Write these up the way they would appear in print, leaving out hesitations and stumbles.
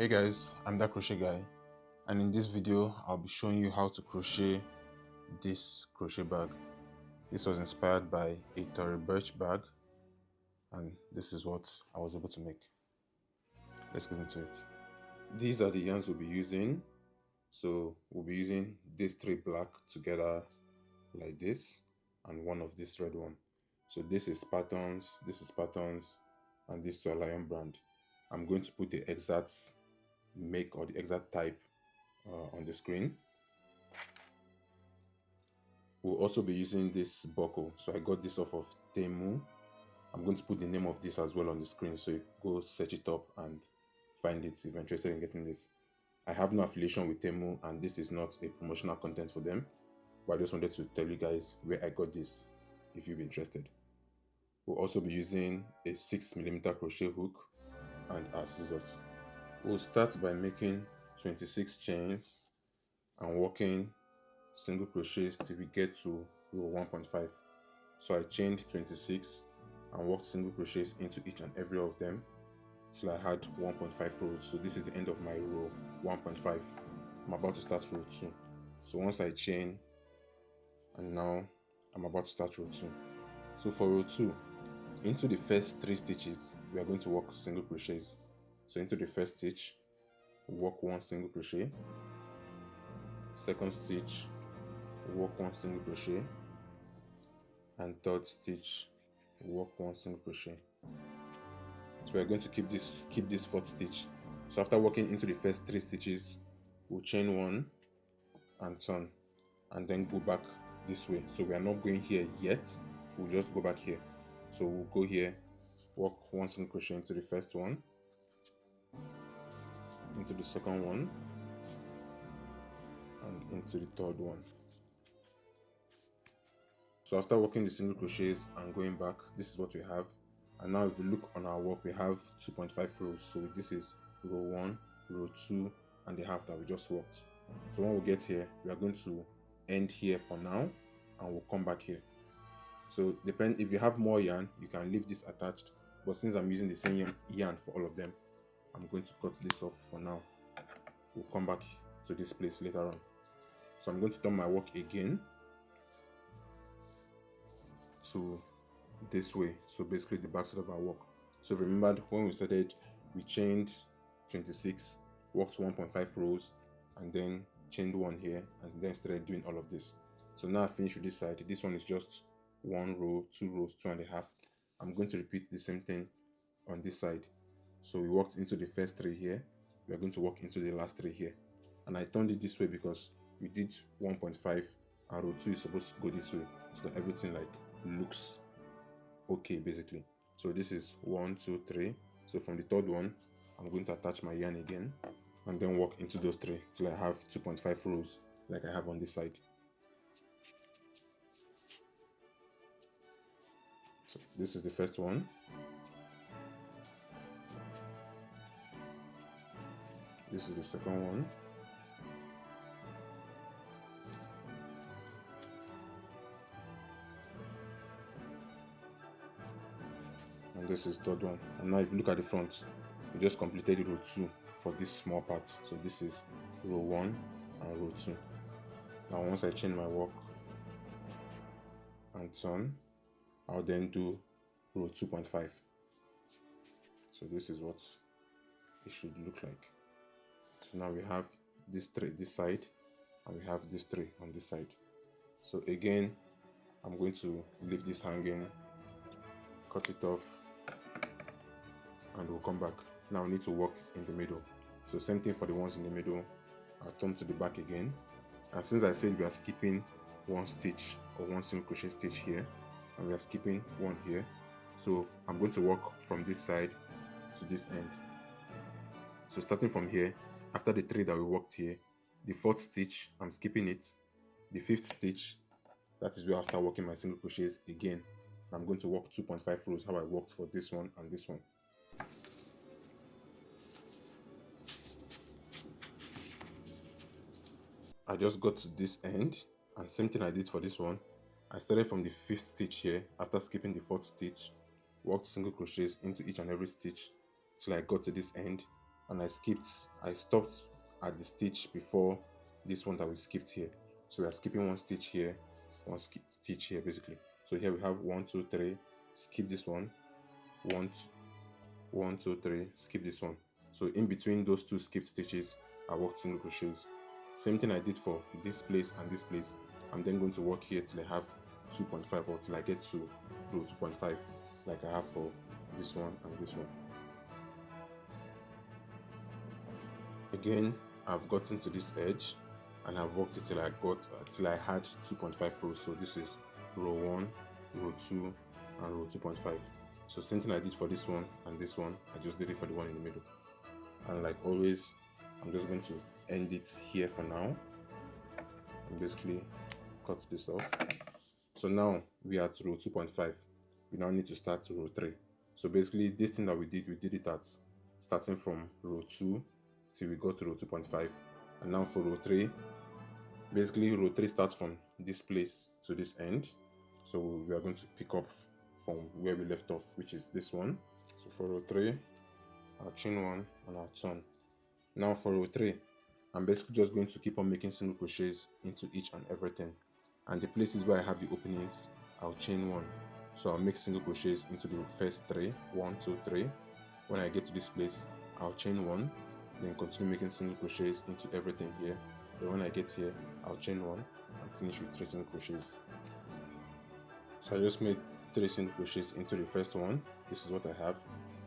Hey guys, I'm that crochet guy, and in this video I'll be showing you how to crochet this crochet bag. This was inspired by a Tory Burch bag, and this is what I was able to make. Let's get into it. These are the yarns we'll be using. So we'll be using these three black together like this, and one of this red one. So this is patterns, and these two are Lion brand. I'm going to put the exact make or the exact type on the screen. We'll also be using this buckle. So I got this off of Temu. I'm going to put the name of this as well on the screen, so you go search it up and find it if you're interested in getting this. I have no affiliation with Temu, and this is not a promotional content for them, but I just wanted to tell you guys where I got this if you'd be interested. We'll also be using a 6mm crochet hook and our scissors. We'll start by making 26 chains and working single crochets till we get to row 1.5. So I chained 26 and worked single crochets into each and every of them till I had 1.5 rows. So this is the end of my row 1.5. I'm about to start row 2. So once I chain, and now I'm about to start row 2. So for row 2, into the first 3 stitches we are going to work single crochets. So into the first stitch, work 1 single crochet, second stitch, work 1 single crochet, and third stitch, work 1 single crochet. So we are going to keep this fourth stitch. So after working into the first 3 stitches, we'll chain 1 and turn, and then go back this way. So we are not going here yet, we'll just go back here. So we'll go here, work 1 single crochet into the first one, into the second one, and into the third one. So after working the single crochets and going back, this is what we have. And now if we look on our work, we have 2.5 rows. So this is row 1, row 2, and the half that we just worked. So when we get here, we are going to end here for now, and we'll come back here. So if you have more yarn, you can leave this attached, but since I'm using the same yarn for all of them, I'm going to cut this off for now. We'll come back to this place later on. So I'm going to turn my work again to this way, so basically the back side of our work. So remember when we started, we chained 26, worked 1.5 rows, and then chained 1 here, and then started doing all of this. So now I finished with this side. This one is just 1 row, 2 rows, 2.5. I'm going to repeat the same thing on this side. So we worked into the first 3 here, we are going to work into the last 3 here, and I turned it this way because we did 1.5 and row 2 is supposed to go this way, so that everything like looks okay basically. So this is 1, 2, 3. So from the third one, I'm going to attach my yarn again and then work into those 3 till I have 2.5 rows like I have on this side. So this is the first one. This is the second one. And this is third one. And now if you look at the front, we just completed row 2 for this small part. So this is row 1 and row 2. Now once I chain my work and turn, I'll then do row 2.5. So this is what it should look like. So now we have this 3 this side, and we have this 3 on this side. So again, I'm going to leave this hanging, cut it off, and we'll come back. Now we need to work in the middle. So same thing for the ones in the middle. I'll turn to the back again, and since I said we are skipping 1 stitch or 1 single crochet stitch here, and we are skipping 1 here, so I'm going to work from this side to this end. So starting from here, after the 3 that we worked here, the 4th stitch, I'm skipping it. The 5th stitch, that is where I'll start working my single crochets again. I'm going to work 2.5 rows how I worked for this one and this one. I just got to this end, and same thing I did for this one. I started from the 5th stitch here after skipping the 4th stitch, worked single crochets into each and every stitch till I got to this end, and I stopped at the stitch before this one that we skipped here. So we are skipping one stitch here, one stitch here basically. So here we have 1 2 3, skip this one, 1 2 3, skip this one. So in between those two skipped stitches, I worked single crochets. Same thing I did for this place and this place. I'm then going to work here till I have 2.5 or till I get to row 2.5 like I have for this one and this one. Again, I've gotten to this edge and I've worked it till I had 2.5 rows. So this is row 1, row 2 and row 2.5. So same thing I did for this one and this one, I just did it for the one in the middle. And like always, I'm just going to end it here for now and basically cut this off. So now we are at row 2.5. We now need to start row 3. So basically this thing that we did it at starting from row 2 till we got to row 2.5. And now for row 3, basically row 3 starts from this place to this end. So we are going to pick up from where we left off, which is this one. So for row 3, I'll chain 1 and I'll turn. Now for row 3, I'm basically just going to keep on making single crochets into each and everything. And the places where I have the openings, I'll chain 1. So I'll make single crochets into the first 3, 1 2 3. When I get to this place, I'll chain 1, then continue making single crochets into everything here. Then when I get here, I'll chain 1 and finish with 3 single crochets. So I just made 3 single crochets into the first one. This is what I have.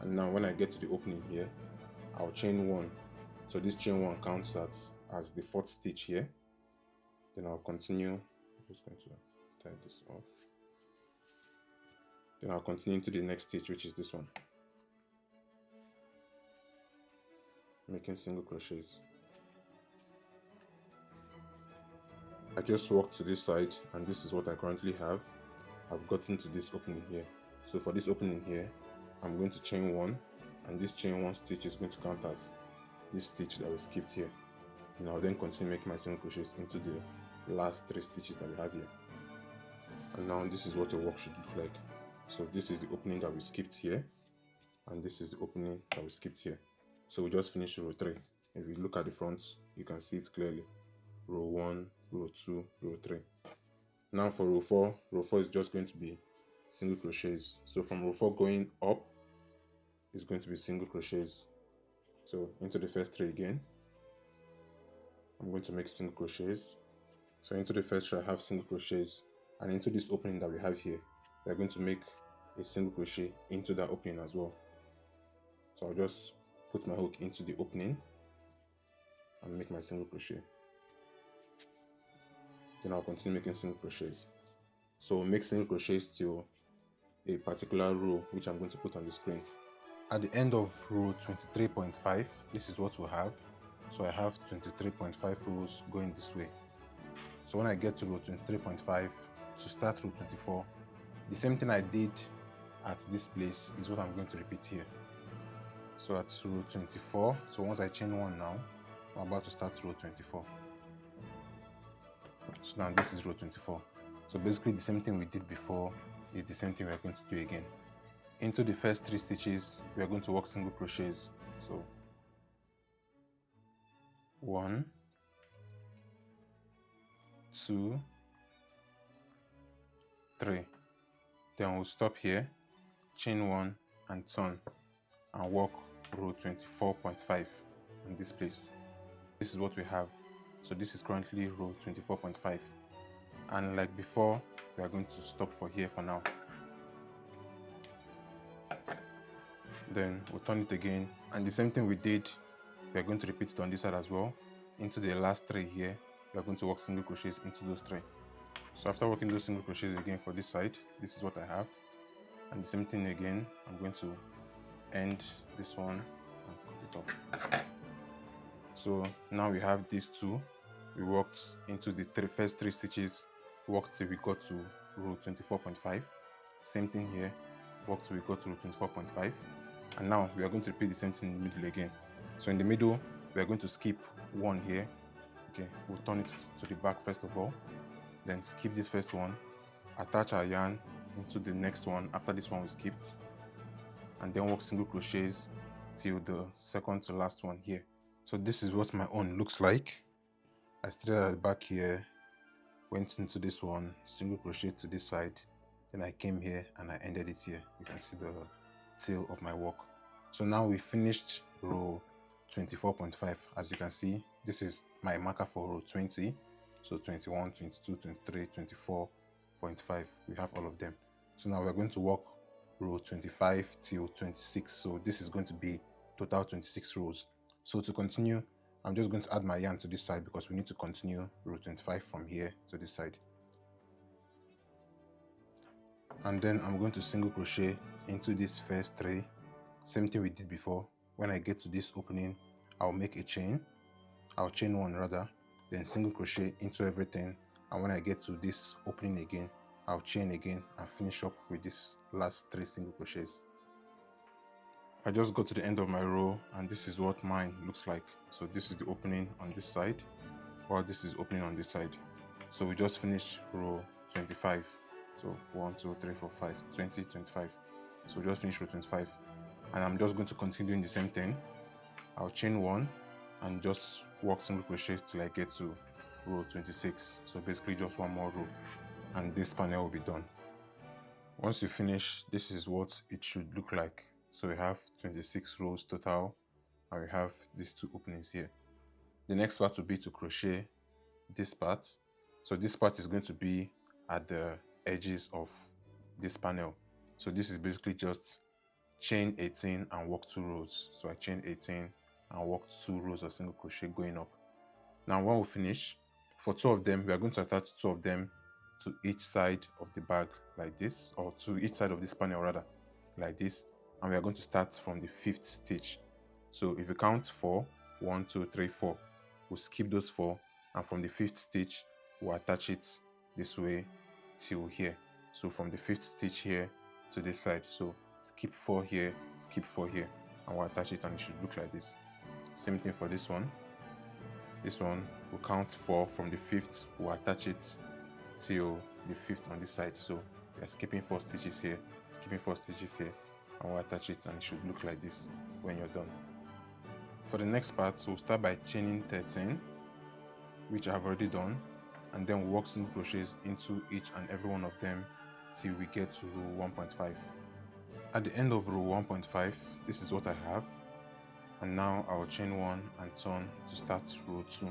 And now when I get to the opening here, I'll chain 1. So this chain 1 counts as the 4th stitch here. Then I'll continue. I'm just going to tie this off. Then I'll continue to the next stitch, which is this one, making single crochets. I just walked to this side and this is what I currently have. I've gotten to this opening here. So for this opening here, I'm going to chain 1, and this chain 1 stitch is going to count as this stitch that we skipped here. And I'll then continue making my single crochets into the last 3 stitches that we have here. And now this is what your work should look like. So this is the opening that we skipped here, and this is the opening that we skipped here. So we just finished row 3. If you look at the front, you can see it clearly. Row 1, row 2, row 3. Now for row 4 is just going to be single crochets. So from row 4 going up is going to be single crochets. So into the first 3 again, I'm going to make single crochets. So into the first 3 I have single crochets, and into this opening that we have here, we're going to make a single crochet into that opening as well. So I'll just put my hook into the opening and make my single crochet. Then I'll continue making single crochets. So make single crochets till a particular row, which I'm going to put on the screen. At the end of row 23.5, this is what we'll have. So I have 23.5 rows going this way. So when I get to row 23.5, to start row 24, the same thing I did at this place is what I'm going to repeat here. So at row 24, so once I chain 1 now, I'm about to start row 24. So now this is row 24. So basically the same thing we did before is the same thing we're going to do again. Into the first 3 stitches, we are going to work single crochets. So 1, 2, 3. Then we'll stop here, chain 1 and turn, and work row 24.5 in this place. This is what we have. So this is currently row 24.5, and like before, we are going to stop for here for now. Then we'll turn it again, and the same thing we did, we are going to repeat it on this side as well. Into the last 3 here, we are going to work single crochets into those 3. So after working those single crochets again for this side, this is what I have. And the same thing again, I'm going to end this one and cut it off. So now we have these 2. We worked into the first 3 stitches, worked till we got to row 24.5. Same thing here, worked till we got to row 24.5. And now we are going to repeat the same thing in the middle again. So in the middle, we are going to skip 1 here. Okay, we'll turn it to the back first of all. Then skip this first one, attach our yarn into the next one after this one we skipped, and then work single crochets till the second to last one here. So this is what my own looks like. I started at the back here, went into this one, single crochet to this side, then I came here and I ended it here. You can see the tail of my work. So now we finished row 24.5. As you can see, this is my marker for row 20. So 21, 22, 23, 24.5, we have all of them. So now we're going to work row 25 till 26. So this is going to be total 26 rows. So to continue, I'm just going to add my yarn to this side because we need to continue row 25 from here to this side. And then I'm going to single crochet into this first 3. Same thing we did before. When I get to this opening, I'll make a chain. I'll chain 1 rather, then single crochet into everything. And when I get to this opening again, I'll chain again and finish up with this last 3 single crochets. I just got to the end of my row and this is what mine looks like. So this is the opening on this side, while this is opening on this side. So we just finished row 25. So 1, 2, 3, 4, 5, 20, 25. So we just finished row 25. And I'm just going to continue doing the same thing. I'll chain 1 and just work single crochets till I get to row 26. So basically just 1 more row and this panel will be done. Once you finish, this is what it should look like. So we have 26 rows total and we have these 2 openings here. The next part will be to crochet this part. So this part is going to be at the edges of this panel. So this is basically just chain 18 and work 2 rows. So I chained 18 and worked 2 rows of single crochet going up. Now when we finish, for 2 of them, we are going to attach 2 of them to each side of the bag like this, or to each side of this panel rather, like this. And we are going to start from the 5th stitch. So if you count 4, 1, 2, 3, 4, we'll skip those 4, and from the 5th stitch, we'll attach it this way till here. So from the 5th stitch here to this side. So skip 4 here, skip 4 here, and we'll attach it and it should look like this. Same thing for this one. This one, we'll count 4 from the 5th, we'll attach it till the 5th on this side. So we are skipping 4 stitches here, skipping 4 stitches here, and we'll attach it and it should look like this when you're done. For the next part, we'll start by chaining 13, which I've already done, and then we'll work single crochets into each and every one of them till we get to row 1.5. At the end of row 1.5, this is what I have, and now I'll chain 1 and turn to start row 2.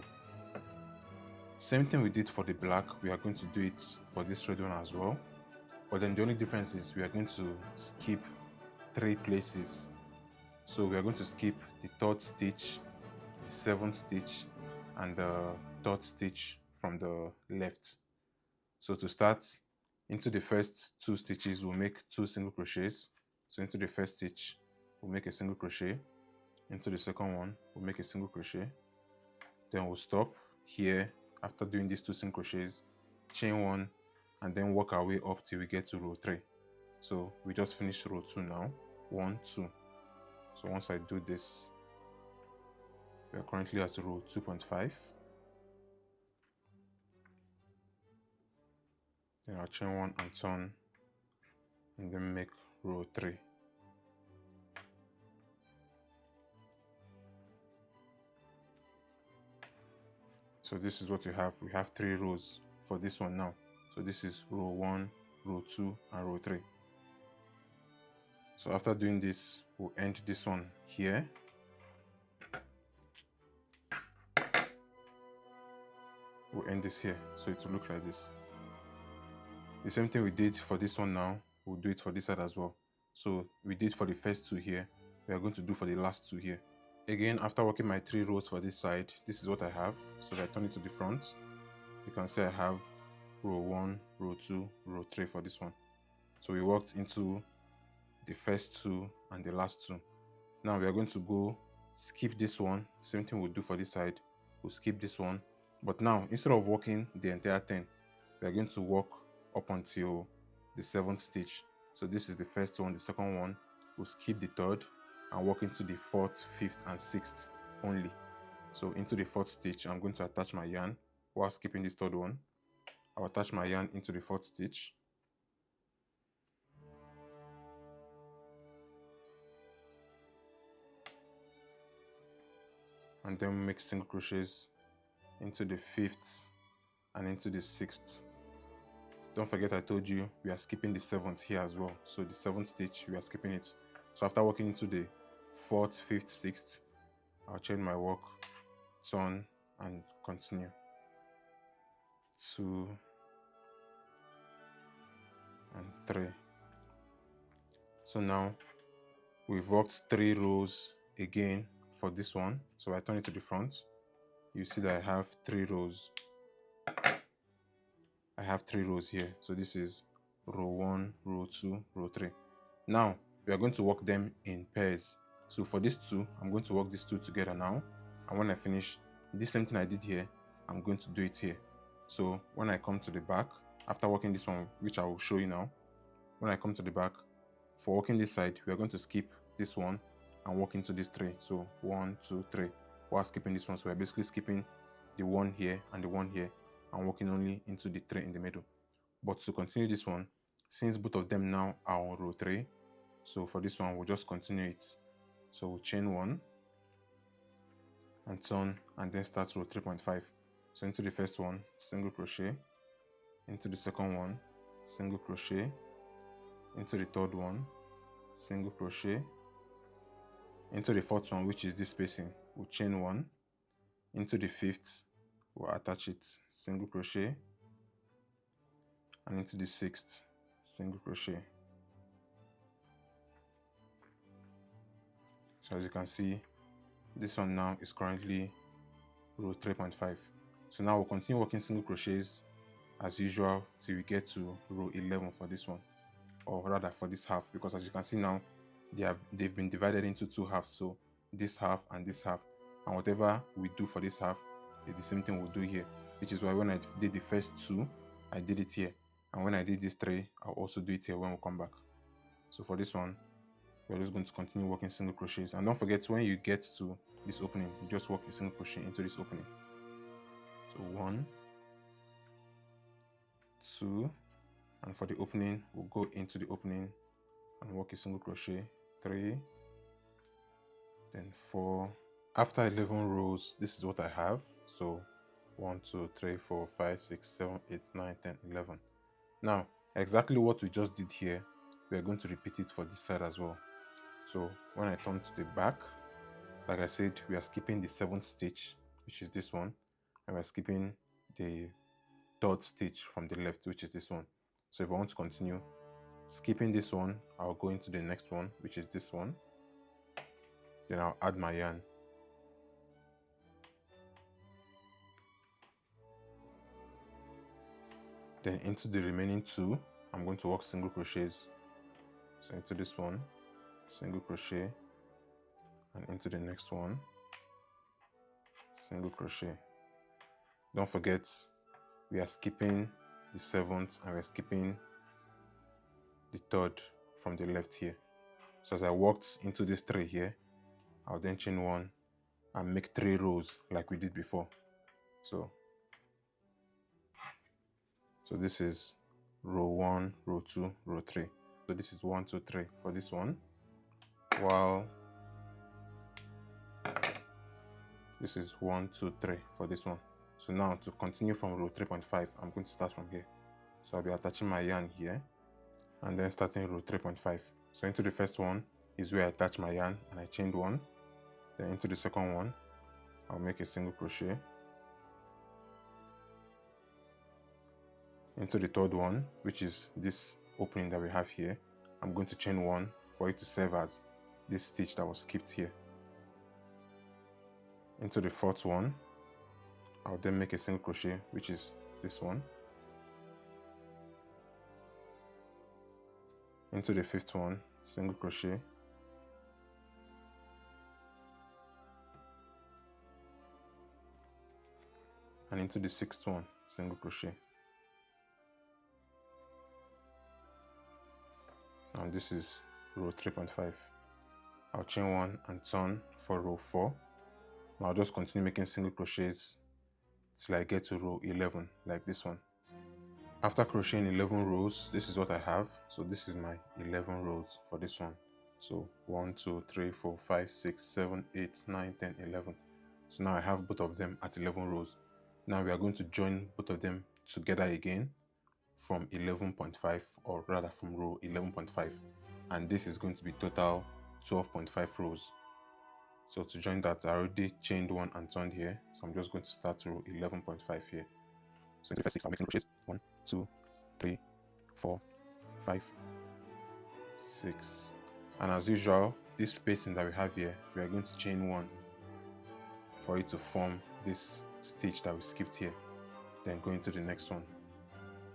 Same thing we did for the black, we are going to do it for this red one as well, but then the only difference is we are going to skip 3 places. So we are going to skip the 3rd stitch, the 7th stitch, and the 3rd stitch from the left. So to start, into the first 2 stitches we'll make 2 single crochets. So into the first stitch we'll make a single crochet, into the second one we'll make a single crochet, then we'll stop here after doing these 2 single crochets, chain 1, and then work our way up till we get to row 3. So we just finished row 2 now, 1, 2. So once I do this, we are currently at row 2.5. Then I'll chain 1 and turn, and then make row 3. So this is what you have. We have 3 rows for this one now. So this is row 1, row 2, and row 3. So after doing this, we'll end this one here. We'll end this here, so it will look like this. The same thing we did for this one now, we'll do it for this side as well. So we did for the first 2 here, we are going to do for the last 2 here. Again, after working my 3 rows for this side, this is what I have. So if I turn it to the front, you can see I have row 1, row 2, row 3 for this one. So we worked into the first 2 and the last 2. Now we are going to go skip this one. Same thing we'll do for this side. We'll skip this one. But now, instead of working the entire thing, we are going to work up until the 7th stitch. So this is the first one, the second one. We'll skip the 3rd and work into the 4th, 5th, and 6th only. So into the 4th stitch, I'm going to attach my yarn while skipping this 3rd one. I'll attach my yarn into the 4th stitch. and then make single crochets into the 5th and into the 6th. Don't forget I told you we are skipping the 7th here as well, so the 7th stitch we are skipping it. So after working into the 4th, 5th, 6th, I'll chain my work, turn and continue. 2 and 3. So now we've worked 3 rows again for this one. So I turn it to the front. You see that I have 3 rows. I have 3 rows here. So this is row 1, row 2, row 3. Now we are going to work them in pairs. So for these 2, I'm going to work these 2 together now. And when I finish, this same thing I did here, I'm going to do it here. So when I come to the back, after working this one, which I will show you now, when I come to the back, for working this side, we are going to skip this one and work into this 3. So 1, 2, 3, while skipping this one. So we're basically skipping the 1 here and the 1 here and working only into the 3 in the middle. But to continue this one, since both of them now are on row 3, so for this one, we'll just continue it. So we'll chain 1 and turn and then start row 3.5. So into the first one, single crochet, into the second one, single crochet, into the third one, single crochet, into the fourth one, which is this spacing, we'll chain 1, into the 5th, we'll attach it, single crochet, and into the 6th, single crochet. So as you can see, this one now is currently row 3.5. So now we'll continue working single crochets as usual till we get to row 11 for this one, or rather for this half, because as you can see now, they've been divided into 2 halves. So this half and this half, and whatever we do for this half is the same thing we'll do here, which is why when I did the first 2, I did it here, and when I did this 3, I'll also do it here when we come back. So for this one, we're just going to continue working single crochets, and don't forget, when you get to this opening, you just work a single crochet into this opening. So 1, 2, and for the opening, we'll go into the opening and work a single crochet, 3, then 4. After 11 rows, this is what I have. So 1, 2, 3, 4, 5, 6, 7, 8, 9, 10, 11. Now, exactly what we just did here, we are going to repeat it for this side as well. So when I turn to the back, like I said, we are skipping the 7th stitch, which is this one, and we're skipping the 3rd stitch from the left, which is this one. So if I want to continue skipping this one, I'll go into the next one, which is this one. Then I'll add my yarn. Then into the remaining 2, I'm going to work single crochets. So into this one, single crochet, and into the next one, single crochet. Don't forget, we are skipping the 7th and we're skipping the 3rd from the left here. So as I worked into this 3 here, I'll then chain 1 and make 3 rows like we did before. So this is row 1, row 2, row 3. So this is 1, 2, 3 for this one, while this is 1, 2, 3 for this one. So now to continue from row 3.5, I'm going to start from here. So I'll be attaching my yarn here and then starting row 3.5. So into the first one is where I attach my yarn and I chained 1. Then into the second one, I'll make a single crochet. Into the 3rd one, which is this opening that we have here, I'm going to chain 1 for it to serve as this stitch that was skipped here. Into the 4th one, I'll then make a single crochet, which is this one. Into the 5th one, single crochet. And into the 6th one, single crochet. Now this is row 3.5. I'll chain 1 and turn for row 4. Now I'll just continue making single crochets till I get to row 11, like this one. After crocheting 11 rows, this is what I have. So this is my 11 rows for this one. So 1, 2, 3, 4, 5, 6, 7, 8, 9, 10, 11. So now I have both of them at 11 rows. Now we are going to join both of them together again from 11.5, or rather from row 11.5, and this is going to be total 12.5 rows. So to join that, I already chained one and turned here, so I'm just going to start row 11.5 here. So in the first 6 I'll make single crochets. 1, 2, 3, 4, 5, 6, and as usual, this spacing that we have here, we are going to chain one for it to form this stitch that we skipped here, then go into the next one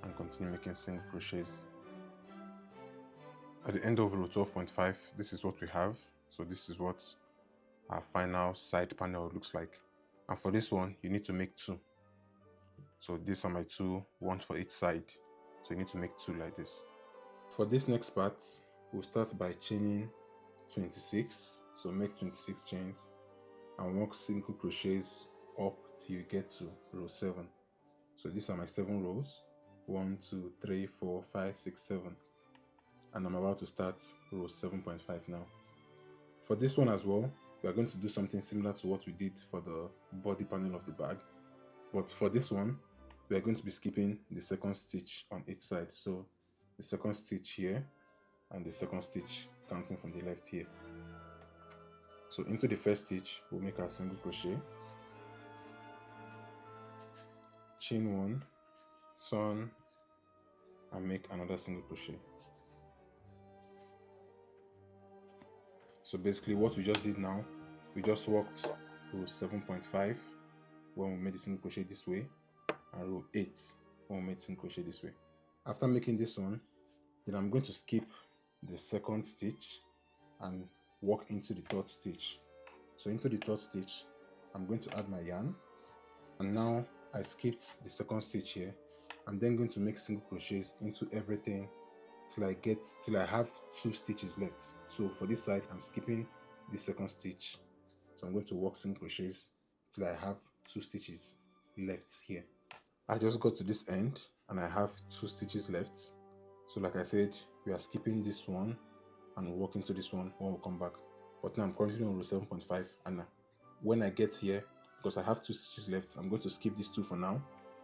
and continue making single crochets. At the end of row 12.5, this is what we have. So this is what our final side panel looks like, and for this one you need to make 2. So these are my 2, one for each side, so you need to make 2 like this. For this next part, we'll start by chaining 26, so make 26 chains and work single crochets up till you get to row 7. So these are my 7 rows, 1, 2, 3, 4, 5, 6, 7, and I'm about to start row 7.5 now. For this one as well, we are going to do something similar to what we did for the body panel of the bag, but for this one we are going to be skipping the second stitch on each side. So the second stitch here and the second stitch counting from the left here. So into the first stitch we'll make our single crochet, chain 1, turn and make another single crochet. So basically what we just did now, we just worked row 7.5 when we made the single crochet this way, and row 8 when we made single crochet this way. After making this one, then I'm going to skip the second stitch and work into the third stitch. So into the third stitch I'm going to add my yarn, and now I skipped the second stitch here. I'm then going to make single crochets into everything till I have 2 stitches left. So for this side I'm skipping the second stitch, so I'm going to work single crochets till I have 2 stitches left here. I just got to this end and I have 2 stitches left. So like I said, we are skipping this one and we'll work into this one when we come back. But now I'm currently on row 7.5, and when I get here, because I have 2 stitches left, I'm going to skip these 2 for now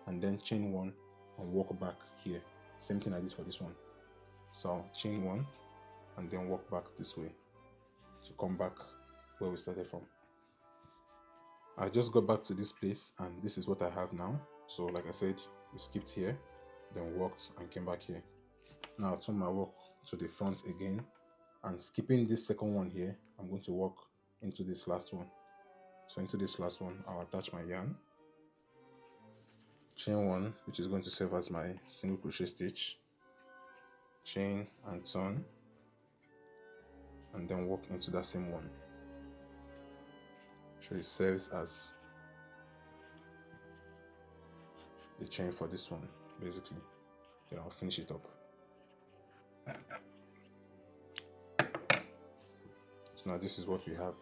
and then chain 1 and walk back here. Same thing I did for this one. So I'll chain 1 and then walk back this way to come back where we started from. I just got back to this place and this is what I have now. So like I said, we skipped here, then walked and came back here. Now I'll turn my work to the front again, and skipping this second one here, I'm going to walk into this last one. So into this last one I'll attach my yarn, chain 1, which is going to serve as my single crochet stitch, chain and turn, and then walk into that same one. So it serves as the chain for this one basically. Then I'll finish it up. So now this is what we have.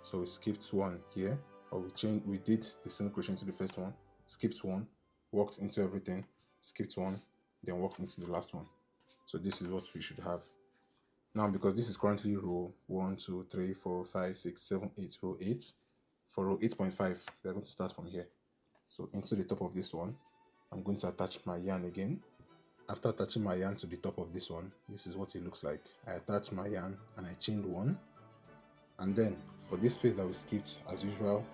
So we skipped 1 here, or we did the single crochet into the first one, skipped 1, walked into everything, skipped 1, then walked into the last one. So this is what we should have. Now because this is currently row 1, 2, 3, 4, 5, 6, 7, 8, row 8. For row 8.5, we are going to start from here. So into the top of this one, I'm going to attach my yarn again. After attaching my yarn to the top of this one, this is what it looks like. I attached my yarn and I chained 1. And then for this space that we skipped, as usual,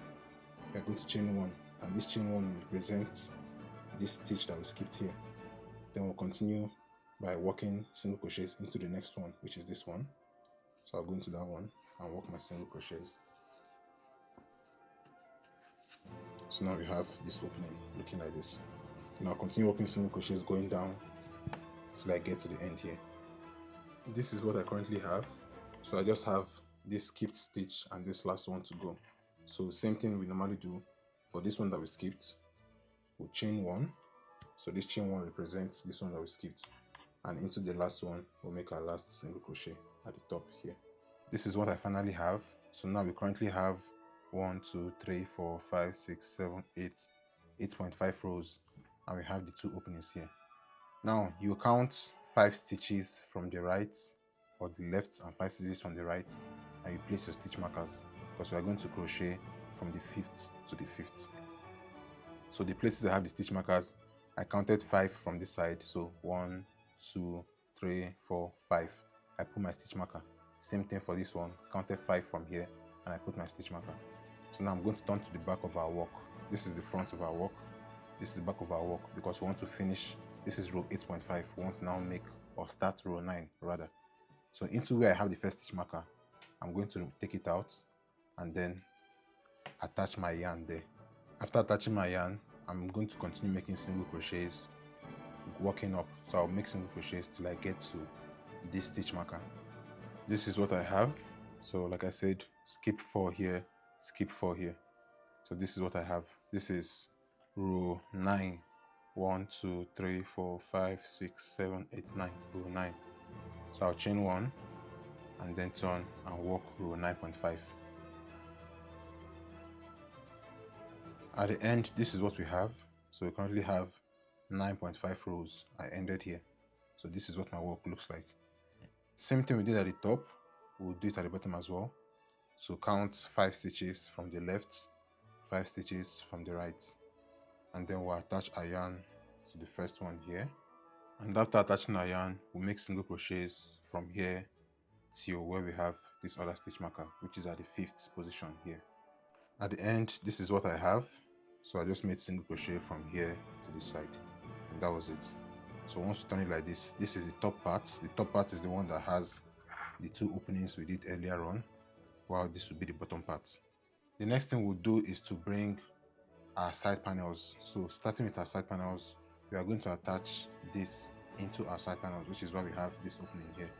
we are going to chain 1. And this chain 1 represents this stitch that we skipped here. Then we'll continue by working single crochets into the next one, which is this one. So I'll go into that one and work my single crochets. So now we have this opening looking like this. Now I'll continue working single crochets going down till I get to the end here. This is what I currently have. So I just have this skipped stitch and this last one to go. So same thing we normally do for this one that we skipped. We'll chain 1. So this chain 1 represents this one that we skipped, and into the last one we'll make our last single crochet at the top here. This is what I finally have. So now we currently have 1, 2, 3, 4, 5, 6, 7, 8, 8.5 rows, and we have the 2 openings here. Now you count 5 stitches from the right or the left and 5 stitches from the right, and you place your stitch markers, because we are going to crochet from the 5th to the 5th. So the places I have the stitch markers, I counted 5 from this side. So 1, 2, 3, 4, 5. I put my stitch marker. Same thing for this one, counted 5 from here and I put my stitch marker. So now I'm going to turn to the back of our work. This is the front of our work. This is the back of our work, because we want to finish. This is row 8.5. We want to now make or start row 9 rather. So into where I have the first stitch marker, I'm going to take it out and then attach my yarn there. After attaching my yarn, I'm going to continue making single crochets, working up. So I'll make single crochets till I get to this stitch marker. This is what I have. So like I said, skip 4 here, skip 4 here. So this is what I have. This is row 9. 1, 2, 3, 4, 5, 6, 7, 8, 9. Row 9. So I'll chain 1 and then turn and work row 9.5. At the end, this is what we have. So we currently have 9.5 rows. I ended here. So this is what my work looks like. Same thing we did at the top, we'll do it at the bottom as well. So count 5 stitches from the left, 5 stitches from the right, and then we'll attach a yarn to the first one here. And after attaching a yarn, we'll make single crochets from here till where we have this other stitch marker, which is at the 5th position here. At the end, this is what I have. So I just made single crochet from here to this side, and that was it. So once you turn it like this, this is the top part. The top part is the one that has the 2 openings we did earlier on, while this will be the bottom part. The next thing we'll do is to bring our side panels. So starting with our side panels, we are going to attach this into our side panels, which is why we have this opening here.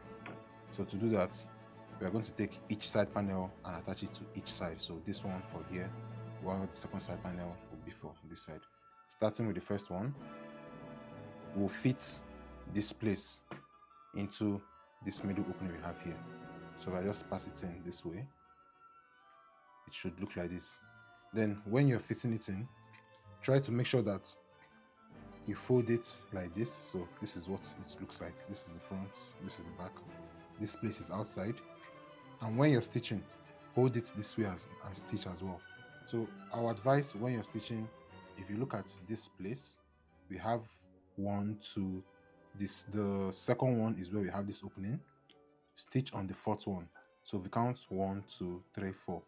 So to do that, we are going to take each side panel and attach it to each side. So this one for here, while the second side panel will be for this side. Starting with the first one, we'll fit this place into this middle opening we have here. So I just pass it in this way. It should look like this. Then when you're fitting it in, try to make sure that you fold it like this. So this is what it looks like. This is the front, this is the back. This place is outside. And when you're stitching, hold it this way and stitch as well. So our advice when you're stitching, if you look at this place, we have 1, 2, the second one is where we have this opening. Stitch on the 4th one. So if we count 1, 2, 3, 4,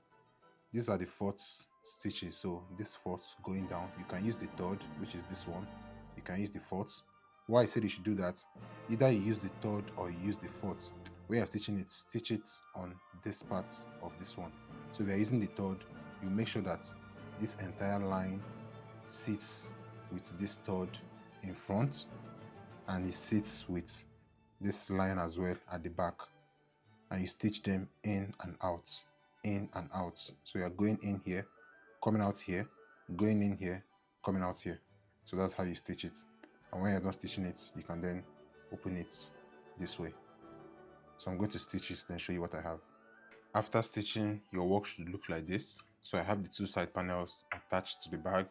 these are the 4th stitches. So this 4th going down, you can use the 3rd, which is this one. You can use the 4th. Why I said you should do that, either you use the 3rd or you use the 4th. When you're stitching it, stitch it on this part of this one. So if you're using the 3rd, you make sure that this entire line sits with this 3rd in front, and it sits with this line as well at the back, and you stitch them in and out, in and out. So you're going in here, coming out here, going in here, coming out here. So that's how you stitch it. And when you're done stitching it, you can then open it this way. So I'm going to stitch it, then show you what I have. After stitching, your work should look like this. So I have the 2 side panels attached to the bag.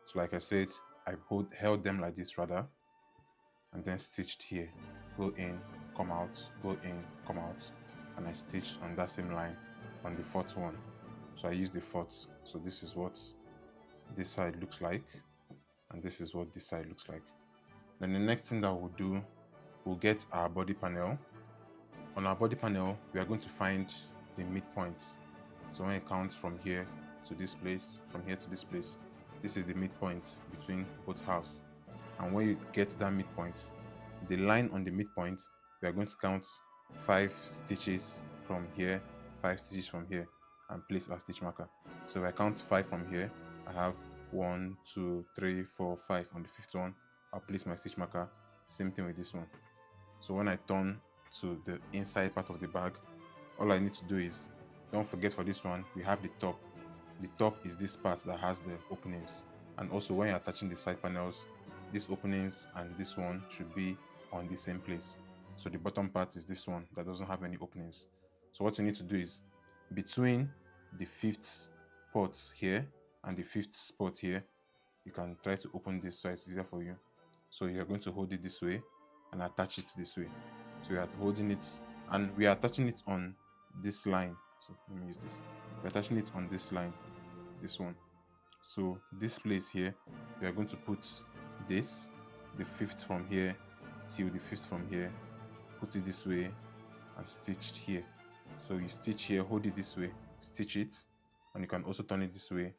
So like I said, I held them like this rather, and then stitched here. Go in, come out, go in, come out, and I stitched on that same line on the 4th one. So I used the 4th. So this is what this side looks like, and this is what this side looks like. Then the next thing that we'll do, we'll get our body panel. On our body panel, we are going to find the midpoint. So when you count from here to this place, from here to this place, this is the midpoint between both halves. And when you get that midpoint, the line on the midpoint, we are going to count 5 stitches from here, 5 stitches from here, and place our stitch marker. So if I count 5 from here, I have 1, 2, 3, 4, 5. On the 5th one, I'll place my stitch marker. Same thing with this one. So when I turn to the inside part of the bag, all I need to do is, don't forget for this one, we have the top. The top is this part that has the openings, and also when you're attaching the side panels, these openings and this one should be on the same place. So the bottom part is this one that doesn't have any openings. So what you need to do is, between the 5th spot here and the 5th spot here, you can try to open this so it's easier for you. So you're going to hold it this way and attach it this way. So we are holding it, and we are attaching it on this line. So let me use this. We're attaching it on this line. this one. So this place here, we are going to put this, the 5th from here till the 5th from here, put it this way and stitched here. So you stitch here, hold it this way, stitch it, and you can also turn it this way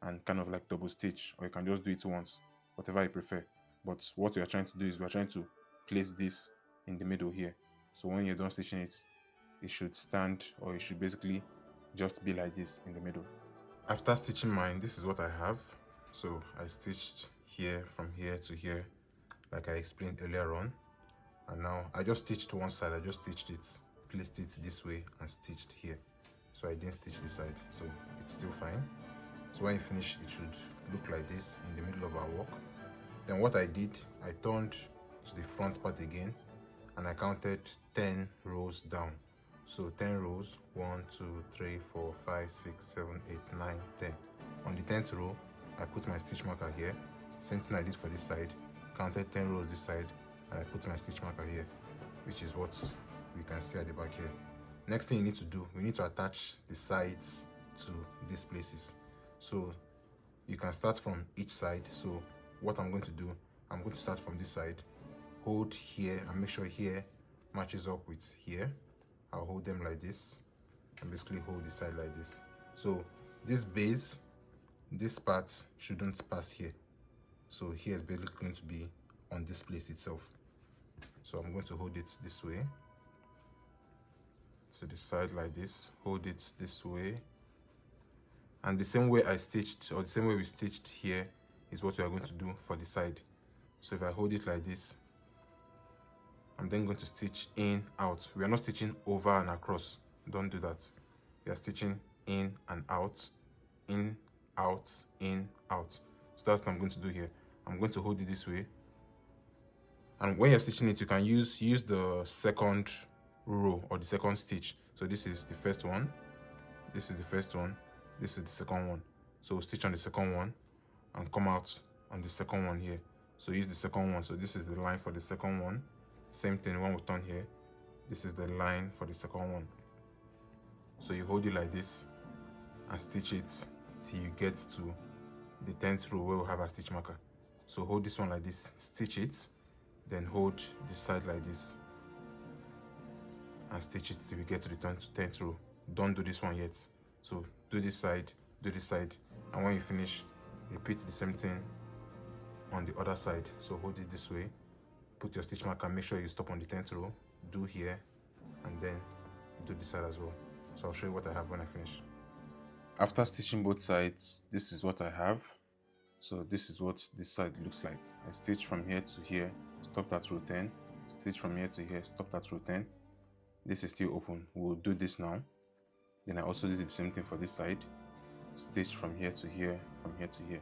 and kind of like double stitch, or you can just do it once, whatever you prefer. But what we are trying to do is we are trying to place this in the middle here. So when you're done stitching it, it should stand, or it should basically just be like this in the middle. After stitching mine, this is what I have. So I stitched here from here to here, like I explained earlier on. And now I just stitched one side, I just stitched it, placed it this way and stitched here. So I didn't stitch this side, so it's still fine. So when you finish, it should look like this in the middle of our work. Then what I did, I turned to the front part again and I counted 10 rows down. So 10 rows, 1, 2, 3, 4, 5, 6, 7, 8, 9, 10. On the 10th row, I put my stitch marker here. Same thing I did for this side, counted 10 rows this side, and I put my stitch marker here, which is what we can see at the back here. Next thing you need to do, we need to attach the sides to these places. So you can start from each side. So what I'm going to do, I'm going to start from this side, hold here and make sure here matches up with here. I'll hold them like this and basically hold this side like this. So this base, this part shouldn't pass here. So here is basically going to be on this place itself. So I'm going to hold it this way. So the side like this, hold it this way. And the same way I stitched, or the same way we stitched here, is what we are going to do for the side. So if I hold it like this, I'm then going to stitch in, out. We are not stitching over and across. Don't do that. We are stitching in and out, in, out, in, out. So that's what I'm going to do here. I'm going to hold it this way. And when you're stitching it, you can use the second row or the second stitch. So this is the first one, this is the first one, this is the second one. So stitch on the second one and come out on the second one here. So use the second one. So this is the line for the second one. Same thing when we turn here, this is the line for the second one. So you hold it like this and stitch it till you get to the 10th row where we have our stitch marker. So hold this one like this, stitch it, then hold this side like this and stitch it till we get to the 10th row. Don't do this one yet. So do this side, and when you finish, repeat the same thing on the other side. So hold it this way, put your stitch marker, make sure you stop on the 10th row, do here, and then do this side as well. So I'll show you what I have when I finish. After stitching both sides, this is what I have. So this is what this side looks like. I stitch from here to here, stopped at row 10, stitch from here to here, stopped at row 10. This is still open. We'll do this now. Then I also did the same thing for this side, stitch from here to here, from here to here.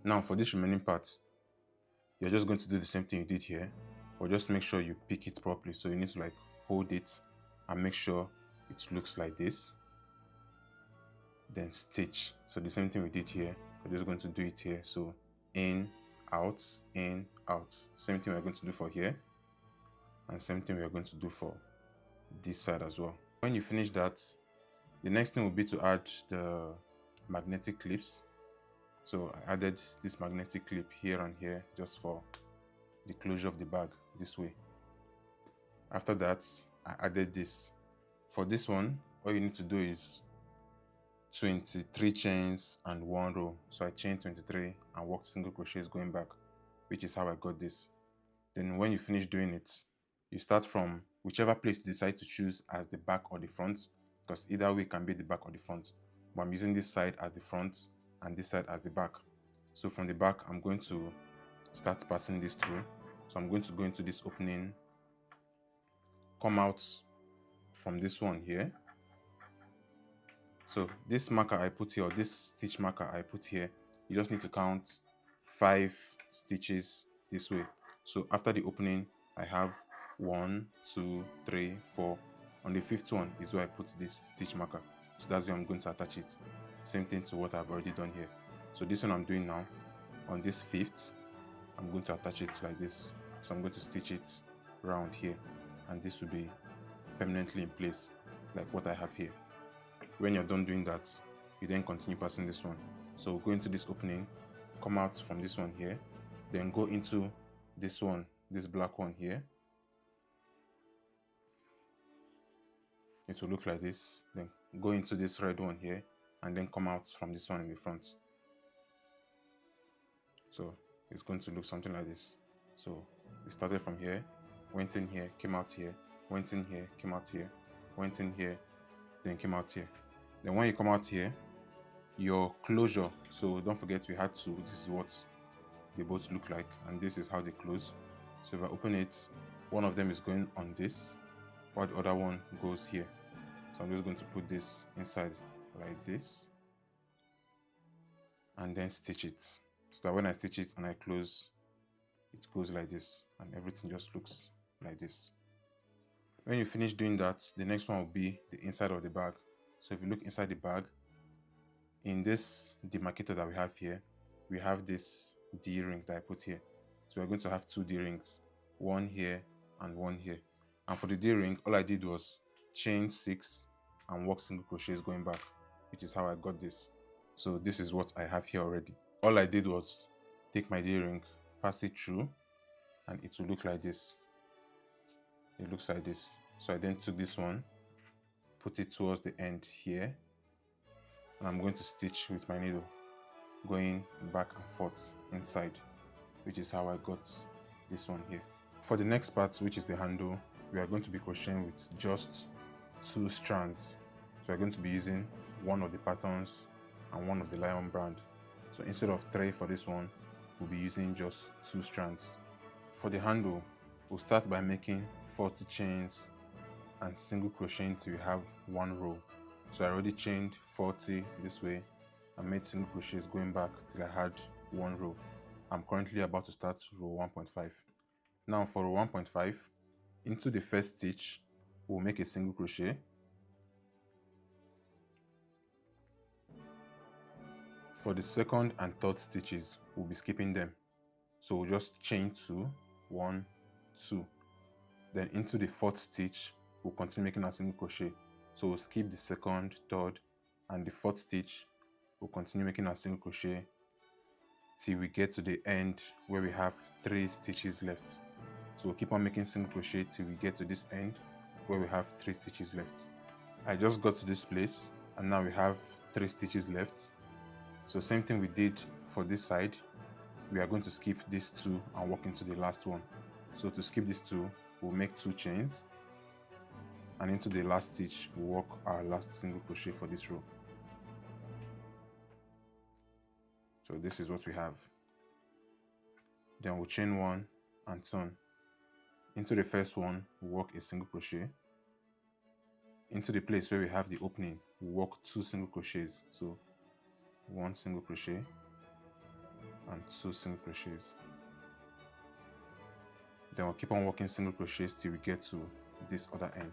Now for this remaining part, you're just going to do the same thing you did here, but just make sure you pick it properly. So you need to like hold it and make sure it looks like this, then stitch. So the same thing we did here, we're just going to do it here. So in, out, same thing we're going to do for here, and same thing we're going to do for this side as well. When you finish that, the next thing will be to add the magnetic clips. So I added this magnetic clip here and here just for the closure of the bag this way. After that, I added this. For this one, all you need to do is 23 chains and 1 row. So I chained 23 and worked single crochets going back, which is how I got this. Then when you finish doing it, you start from whichever place you decide to choose as the back or the front, because either way can be the back or the front. But I'm using this side as the front and this side as the back. So from the back, I'm going to start passing this through. So I'm going to go into this opening, come out from this one here. So this marker I put here, or this stitch marker I put here, you just need to count 5 stitches this way. So after the opening, I have 1, 2, 3, 4. On the 5th one is where I put this stitch marker. So that's where I'm going to attach it. Same thing to what I've already done here. So this one I'm doing now, on this 5th, I'm going to attach it like this. So I'm going to stitch it round here, and this will be permanently in place like what I have here. When you're done doing that, you then continue passing this one. So go into this opening, come out from this one here, then go into this one, this black one here. It will look like this. Then go into this red one here and then come out from this one in the front. So it's going to look something like this. So we started from here, went in here, came out here, went in here, came out here, went in here, then came out here. Then when you come out here, your closure, so don't forget we had two. This is what they both look like, and this is how they close. So if I open it, one of them is going on this, while the other one goes here. So I'm just going to put this inside like this and then stitch it, so that when I stitch it and I close, it goes like this and everything just looks like this. When you finish doing that, the next one will be the inside of the bag. So if you look inside the bag, in this demarcator that we have here, we have this D-ring that I put here. So we're going to have two D-rings, one here and one here. And for the D-ring, all I did was chain 6 and work single crochets going back, which is how I got this. So this is what I have here already. All I did was take my D-ring, pass it through, and it will look like this. It looks like this. So I then took this one, put it towards the end here, and I'm going to stitch with my needle, going back and forth inside, which is how I got this one here. For the next part, which is the handle, we are going to be crocheting with just 2 strands. So we're going to be using one of the patterns and one of the Lion brand. So instead of 3 for this one, we'll be using just 2 strands. For the handle, we'll start by making 40 chains and single crocheting till we have 1 row. So I already chained 40 this way and made single crochets going back till I had 1 row. I'm currently about to start row 1.5. Now for row 1.5, into the first stitch, we'll make a single crochet. For the second and third stitches, we'll be skipping them. So we'll just chain 2, 1, 2. Then into the fourth stitch, we'll continue making a single crochet. So we'll skip the second, third, and the fourth stitch. We'll continue making a single crochet till we get to the end where we have 3 stitches left. So we'll keep on making single crochet till we get to this end where we have 3 stitches left. I just got to this place and now we have 3 stitches left. So same thing we did for this side, we are going to skip these 2 and walk into the last one. So to skip these 2, we'll make 2 chains, and into the last stitch we'll work our last single crochet for this row. So this is what we have. Then we'll chain 1 and turn. Into the first one, we'll work a single crochet. Into the place where we have the opening, we'll work 2 single crochets. So 1 single crochet and 2 single crochets. Then we'll keep on working single crochets till we get to this other end.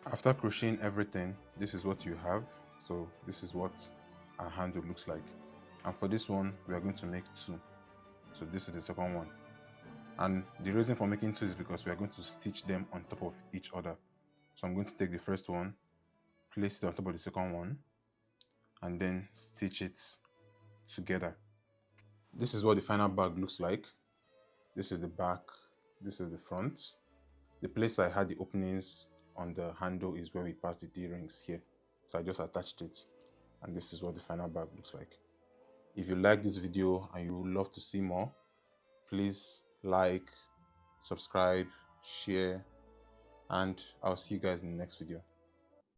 After crocheting everything, this is what you have. So this is what our handle looks like. And for this one, we are going to make 2. So this is the second one. And the reason for making 2 is because we are going to stitch them on top of each other. So I'm going to take the first one, place it on top of the second one, and then stitch it together. This is what the final bag looks like. This is the back, this is the front. The place I had the openings on the handle is where we passed the D-rings here. So I just attached it, and this is what the final bag looks like. If you like this video and you would love to see more, please like, subscribe, share, and I'll see you guys in the next video.